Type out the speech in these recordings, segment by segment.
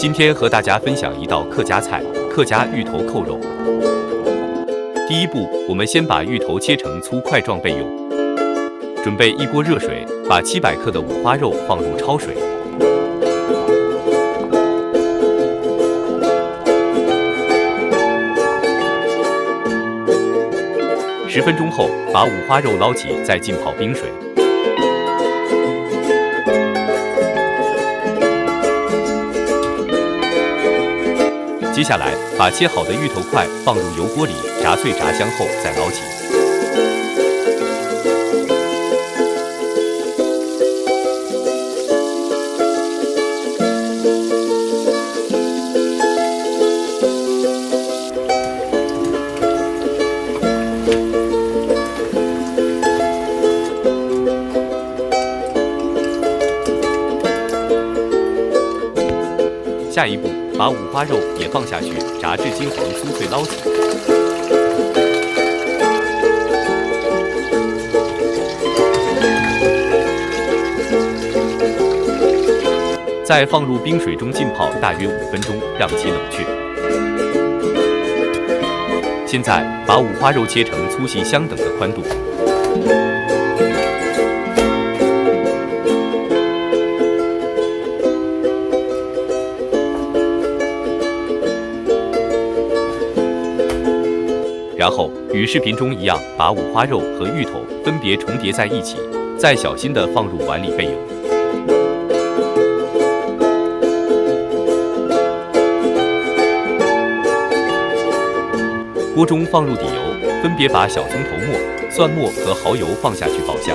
今天和大家分享一道客家菜——客家芋头扣肉。第一步，我们先把芋头切成粗块状备用。准备一锅热水，把700克的五花肉放入焯水。10分钟后，把五花肉捞起，再浸泡冰水。接下来，把切好的芋头块放入油锅里炸脆炸香后再捞起。下一步，把五花肉也放下去，炸至金黄酥脆，捞起。再放入冰水中浸泡大约5分钟，让其冷却。现在把五花肉切成粗细相等的宽度。然后与视频中一样，把五花肉和芋头分别重叠在一起，再小心地放入碗里备用。锅中放入底油，分别把小葱头末、蒜末和蚝油放下去爆香。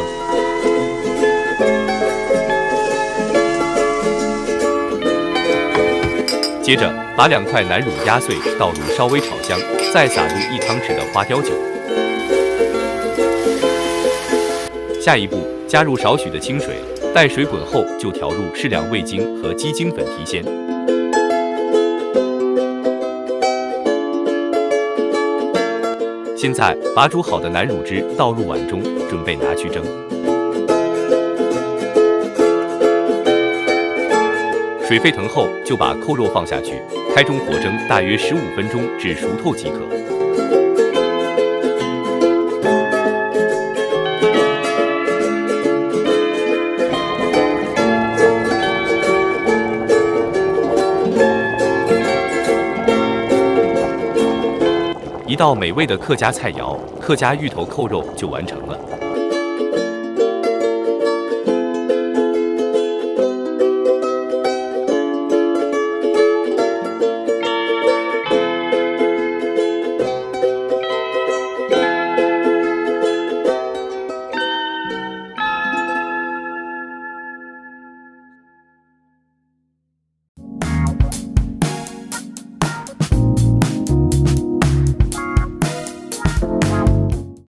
接着把2块南乳压碎倒入稍微炒香，再撒入1汤匙的花雕酒。下一步加入少许的清水，待水滚后就调入适量味精和鸡精粉提鲜。现在把煮好的南乳汁倒入碗中，准备拿去蒸。水沸腾后，就把扣肉放下去，开中火蒸大约15分钟至熟透即可。一道美味的客家菜肴——客家芋头扣肉就完成了。